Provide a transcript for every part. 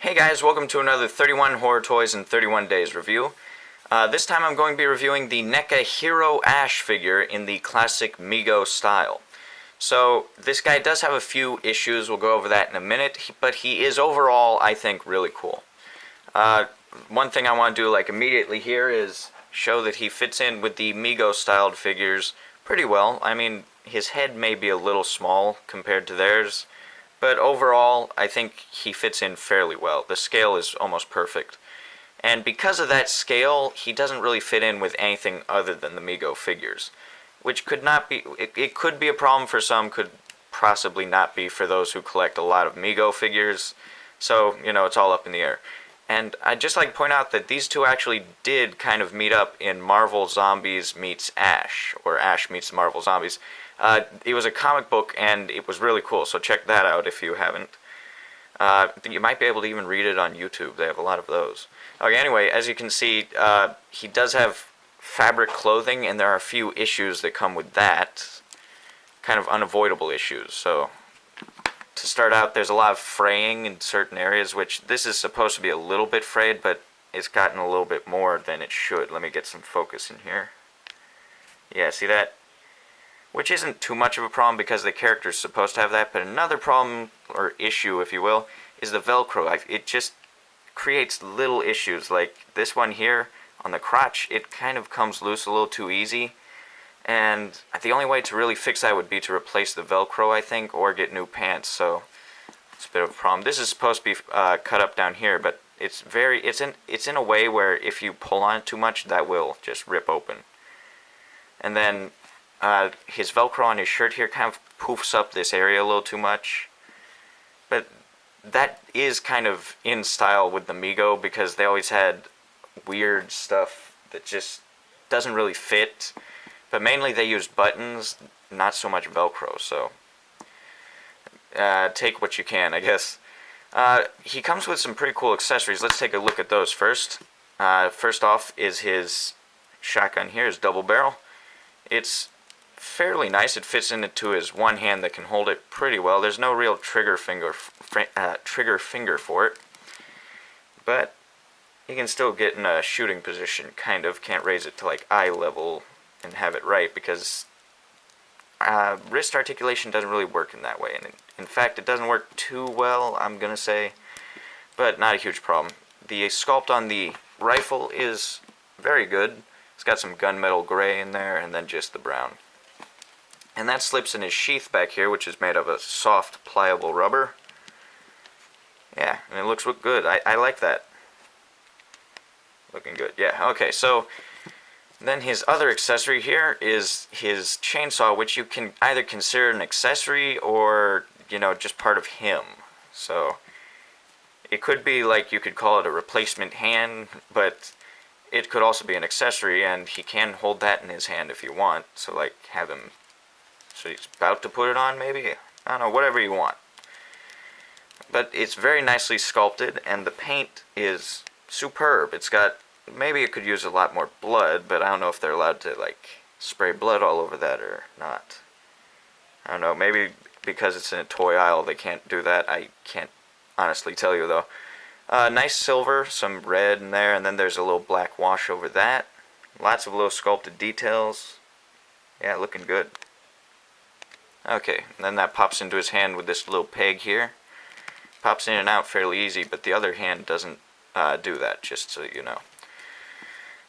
Hey guys, welcome to another 31 Horror Toys in 31 Days review. This time I'm going to be reviewing the NECA Hero Ash figure in the classic Mego style. So, this guy does have a few issues, we'll go over that in a minute, but he is overall, I think, really cool. One thing I want to do immediately here is show that he fits in with the Mego styled figures pretty well. I mean, his head may be a little small compared to theirs, but overall, I think he fits in fairly well. The scale is almost perfect. And because of that scale, he doesn't really fit in with anything other than the Mego figures. Which could not be, it could be a problem for some, could possibly not be for those who collect a lot of Mego figures. So, it's all up in the air. And I'd just like to point out that these two actually did kind of meet up in Marvel Zombies meets Ash, or Ash meets the Marvel Zombies. It was a comic book, and it was really cool, so check that out if you haven't. You might be able to even read it on YouTube. They have a lot of those. Okay, anyway, as you can see, he does have fabric clothing, and there are a few issues that come with that. Kind of unavoidable issues. So, to start out, there's a lot of fraying in certain areas, which this is supposed to be a little bit frayed, but it's gotten a little bit more than it should. Let me get some focus in here. Yeah, see that? Which isn't too much of a problem because the character's supposed to have that, but another problem, or issue if you will, is the Velcro. It just creates little issues, like this one here on the crotch. It kind of comes loose a little too easy, and the only way to really fix that would be to replace the Velcro, I think, or get new pants, so it's a bit of a problem. This is supposed to be cut up down here, but it's in a way where if you pull on it too much, that will just rip open. And then his Velcro on his shirt here kind of poofs up this area a little too much. But that is kind of in style with the Mego because they always had weird stuff that just doesn't really fit. But mainly they used buttons, not so much Velcro, so take what you can, I guess. He comes with some pretty cool accessories. Let's take a look at those first. First off is his shotgun here, his double barrel. It's fairly nice. It fits into his one hand that can hold it pretty well. There's no real trigger finger for it, but you can still get in a shooting position, kind of. Can't raise it to eye level and have it right because wrist articulation doesn't really work in that way, and in fact it doesn't work too well, I'm gonna say, but not a huge problem. The sculpt on the rifle is very good. It's got some gunmetal gray in there and then just the brown. And that slips in his sheath back here, which is made of a soft, pliable rubber. Yeah, and it looks good. I like that. Looking good. Yeah, okay, so then his other accessory here is his chainsaw, which you can either consider an accessory or, just part of him. So, it could be you could call it a replacement hand, but it could also be an accessory, and he can hold that in his hand if you want. So, have him... So he's about to put it on, maybe? I don't know, whatever you want. But it's very nicely sculpted, and the paint is superb. It's got... Maybe it could use a lot more blood, but I don't know if they're allowed to, spray blood all over that or not. I don't know, maybe because it's in a toy aisle they can't do that. I can't honestly tell you, though. Nice silver, some red in there, and then there's a little black wash over that. Lots of little sculpted details. Yeah, looking good. Okay, and then that pops into his hand with this little peg here. Pops in and out fairly easy, but the other hand doesn't do that, just so you know.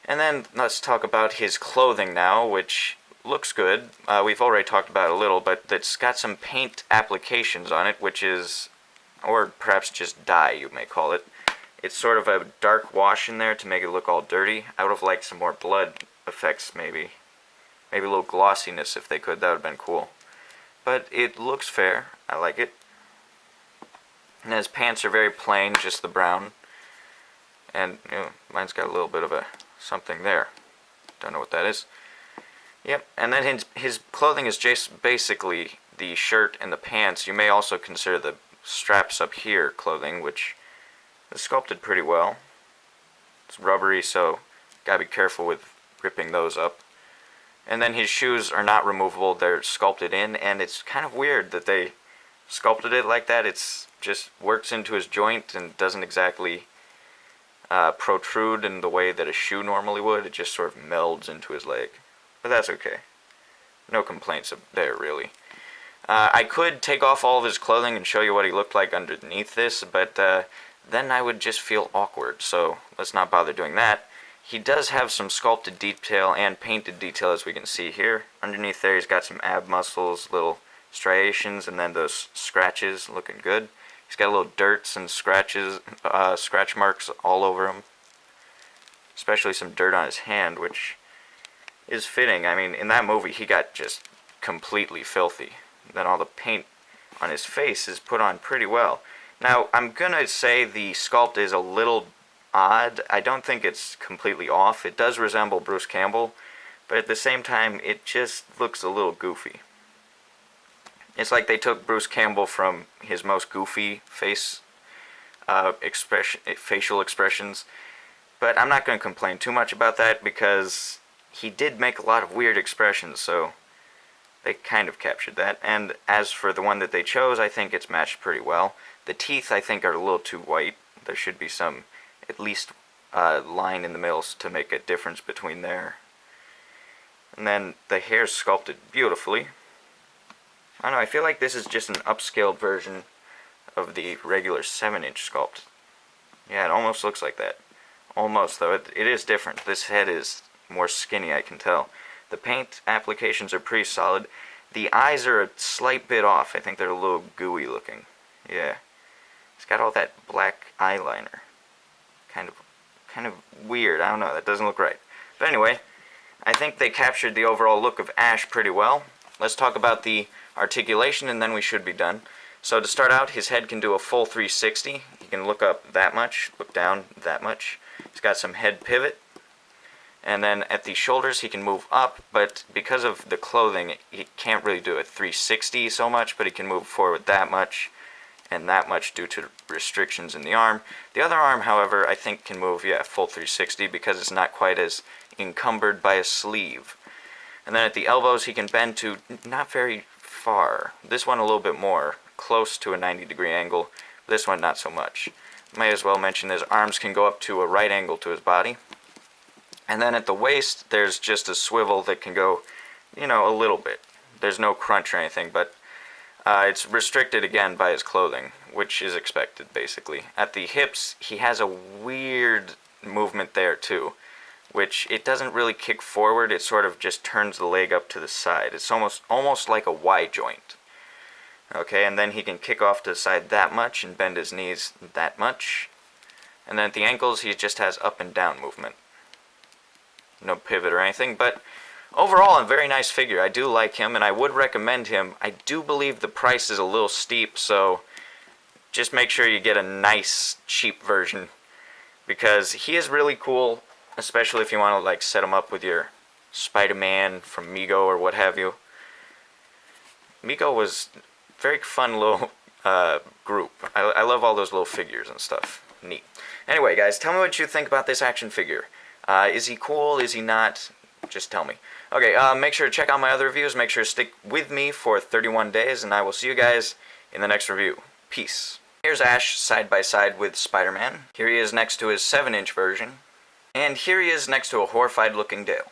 And then let's talk about his clothing now, which looks good. We've already talked about it a little, but it's got some paint applications on it, which is, or perhaps just dye, you may call it. It's sort of a dark wash in there to make it look all dirty. I would have liked some more blood effects, maybe. Maybe a little glossiness if they could, that would have been cool. But it looks fair. I like it. And his pants are very plain, just the brown. And, mine's got a little bit of a something there. Don't know what that is. Yep, and then his clothing is just basically the shirt and the pants. You may also consider the straps up here clothing, which is sculpted pretty well. It's rubbery, so gotta be careful with ripping those up. And then his shoes are not removable, they're sculpted in, and it's kind of weird that they sculpted it like that. It's just works into his joint and doesn't exactly protrude in the way that a shoe normally would. It just sort of melds into his leg. But that's okay. No complaints there, really. I could take off all of his clothing and show you what he looked like underneath this, but then I would just feel awkward, so let's not bother doing that. He does have some sculpted detail and painted detail, as we can see here. Underneath there, he's got some ab muscles, little striations, and then those scratches looking good. He's got little dirts and scratches, scratch marks all over him. Especially some dirt on his hand, which is fitting. I mean, in that movie, he got just completely filthy. Then all the paint on his face is put on pretty well. Now, I'm gonna say the sculpt is a little odd. I don't think it's completely off. It does resemble Bruce Campbell, but at the same time, it just looks a little goofy. It's like they took Bruce Campbell from his most goofy facial expressions, but I'm not going to complain too much about that because he did make a lot of weird expressions, so they kind of captured that. And as for the one that they chose, I think it's matched pretty well. The teeth, I think, are a little too white. There should be some, at least, line in the middle to make a difference between there. And then the hair's sculpted beautifully. I don't know, I feel like this is just an upscaled version of the regular 7-inch sculpt. Yeah, it almost looks like that. Almost, though. It is different. This head is more skinny, I can tell. The paint applications are pretty solid. The eyes are a slight bit off. I think they're a little gooey looking. Yeah. It's got all that black eyeliner. Kind of weird. I don't know. That doesn't look right. But anyway, I think they captured the overall look of Ash pretty well. Let's talk about the articulation and then we should be done. So to start out, his head can do a full 360. He can look up that much, look down that much. He's got some head pivot. And then at the shoulders he can move up, but because of the clothing he can't really do a 360 so much, but he can move forward that much and that much due to restrictions in the arm. The other arm, however, I think can move, yeah, full 360 because it's not quite as encumbered by a sleeve. And then at the elbows he can bend to not very far. This one a little bit more, close to a 90-degree angle. This one not so much. May as well mention his arms can go up to a right angle to his body. And then at the waist there's just a swivel that can go, you know, a little bit. There's no crunch or anything, but it's restricted again by his clothing, which is expected basically. At the hips he has a weird movement there too, which it doesn't really kick forward, it sort of just turns the leg up to the side. It's almost like a Y joint. Okay, and then he can kick off to the side that much and bend his knees that much. And then at the ankles he just has up and down movement. No pivot or anything, but overall a very nice figure. I do like him and I would recommend him. I do believe the price is a little steep, so just make sure you get a nice cheap version because he is really cool, especially if you want to like set him up with your Spider-Man from Mego or what have you. Mego was a very fun little group. I love all those little figures and stuff. Neat. Anyway guys, tell me what you think about this action figure. Is he cool? Is he not? Just tell me. Okay, make sure to check out my other reviews. Make sure to stick with me for 31 days, and I will see you guys in the next review. Peace. Here's Ash side by side with Spider-Man. Here he is next to his 7-inch version. And here he is next to a horrified looking Dale.